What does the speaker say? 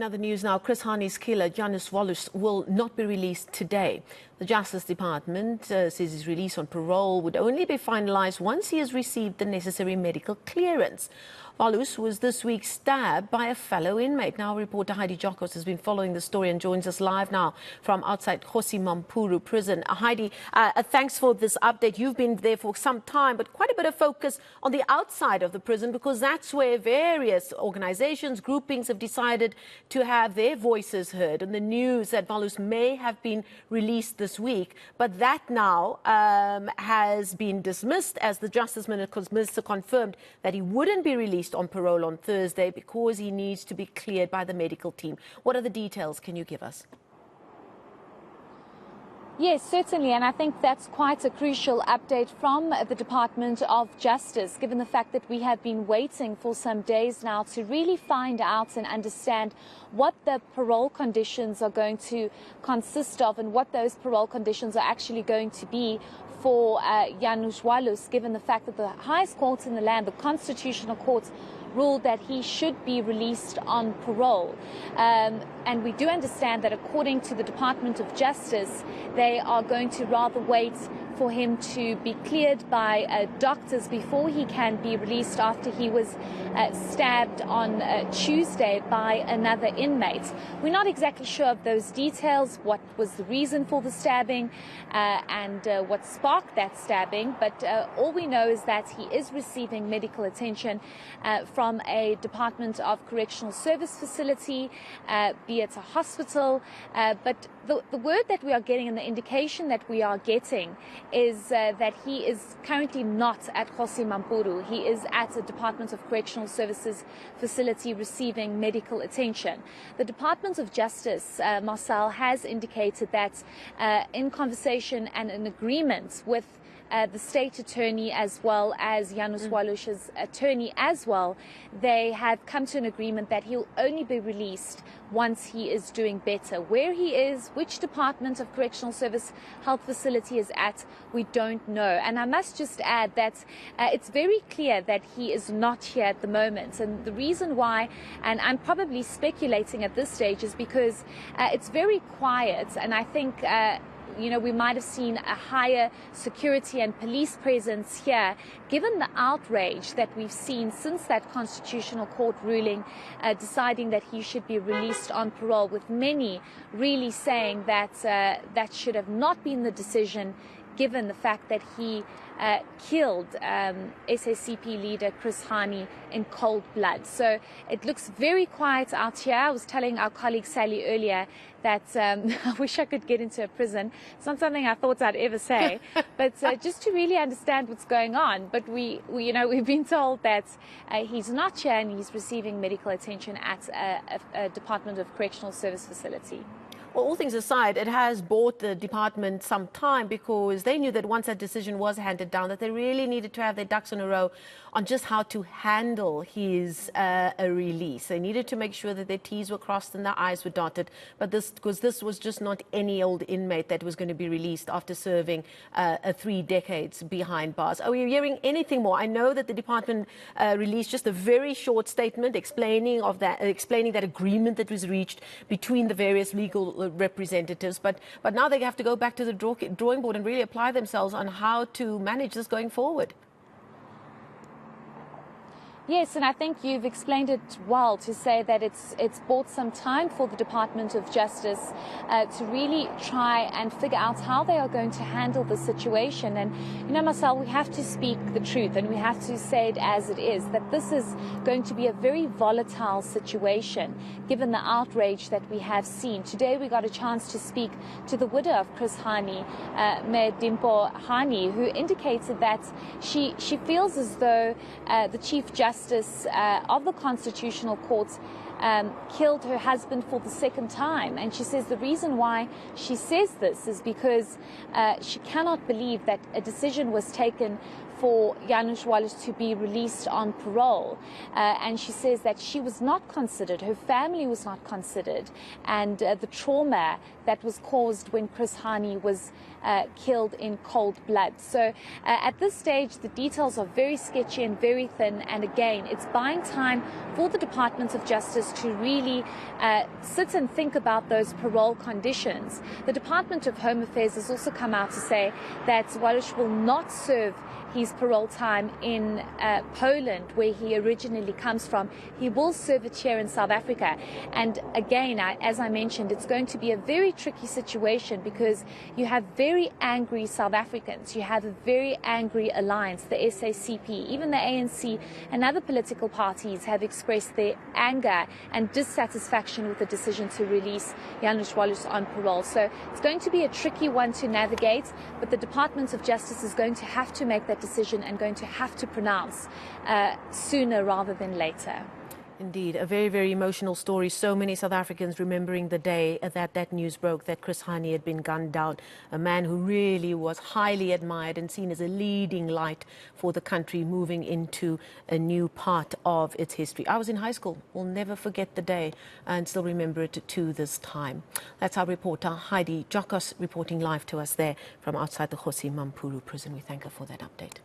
In other news now, Chris Hani's killer, Janusz Walus, will not be released today. The Justice Department says his release on parole would only be finalised once he has received the necessary medical clearance. Walus was this week stabbed by a fellow inmate. Now, reporter Heidi Giokos has been following the story and joins us live now from outside Kgosi Mampuru prison. Heidi, thanks for this update. You've been there for some time, but quite a bit of focus on the outside of the prison because that's where various organizations, groupings have decided to have their voices heard. And the news that Walus may have been released this week, but that now has been dismissed as the Justice Minister confirmed that he wouldn't be released on parole on Thursday because he needs to be cleared by the medical team. What are the details? Can you give us? Yes, certainly, and I think that's quite a crucial update from the Department of Justice, given the fact that we have been waiting for some days now to really find out and understand what the parole conditions are going to consist of and what those parole conditions are actually going to be for Janusz Walus, given the fact that the highest court in the land, the Constitutional Court, ruled that he should be released on parole. And we do understand that according to the Department of Justice, they are going to rather wait for him to be cleared by doctors before he can be released after he was stabbed on Tuesday by another inmate. We're not exactly sure of those details, what was the reason for the stabbing and what sparked that stabbing, but all we know is that he is receiving medical attention from a Department of Correctional Service facility, be it a hospital, but the word that we are getting and the indication that we are getting is that he is currently not at Kgosi Mampuru. He is at a Department of Correctional Services facility receiving medical attention. The Department of Justice, Marcel, has indicated that in conversation and in agreement with the state attorney as well as Janusz Walus's attorney as well, they have come to an agreement that he'll only be released once he is doing better. Where he is, which Department of Correctional Service health facility is at, we don't know. And I must just add that it's very clear that he is not here at the moment. And the reason why, and I'm probably speculating at this stage, is because it's very quiet. And I think we might have seen a higher security and police presence here, given the outrage that we've seen since that Constitutional Court ruling deciding that he should be released on parole, with many really saying that that should have not been the decision, given the fact that he killed SACP leader Chris Hani in cold blood. So it looks very quiet out here. I was telling our colleague Sally earlier that I wish I could get into a prison. It's not something I thought I'd ever say, but just to really understand what's going on. But we've been told that he's not here and he's receiving medical attention at a Department of Correctional Service facility. Well, all things aside, it has bought the department some time because they knew that once that decision was handed down, that they really needed to have their ducks in a row on just how to handle his release. They needed to make sure that their T's were crossed and their I's were dotted. But because this was just not any old inmate that was going to be released after serving 3 decades behind bars. Are we hearing anything more? I know that the department released just a very short statement explaining that agreement that was reached between the various legal representatives, but now they have to go back to the drawing board and really apply themselves on how to manage this going forward. Yes, and I think you've explained it well to say that it's bought some time for the Department of Justice to really try and figure out how they are going to handle the situation. And, Marcel, we have to speak the truth and we have to say it as it is, that this is going to be a very volatile situation, given the outrage that we have seen. Today we got a chance to speak to the widow of Chris Hani, Hani, who indicated that she feels as though the Chief Justice of the Constitutional Court killed her husband for the second time. And she says the reason why she says this is because she cannot believe that a decision was taken for Janusz Walus to be released on parole. And she says that she was not considered, her family was not considered, and the trauma that was caused when Chris Hani was killed in cold blood. So at this stage, the details are very sketchy and very thin. And again, it's buying time for the Department of Justice to really sit and think about those parole conditions. The Department of Home Affairs has also come out to say that Walus will not serve his parole time in Poland, where he originally comes from. He will serve it here in South Africa. And again, as I mentioned, it's going to be a very tricky situation because you have very angry South Africans. You have a very angry alliance, the SACP, even the ANC and other political parties have expressed their anger and dissatisfaction with the decision to release Janusz Walus on parole. So it's going to be a tricky one to navigate, but the Department of Justice is going to have to make that decision and going to have to pronounce sooner rather than later. Indeed, a very, very emotional story. So many South Africans remembering the day that news broke that Chris Hani had been gunned down, a man who really was highly admired and seen as a leading light for the country moving into a new part of its history. I was in high school. We'll never forget the day and still remember it to this time. That's our reporter, Heidi Giokos, reporting live to us there from outside the Kgosi Mampuru prison. We thank her for that update.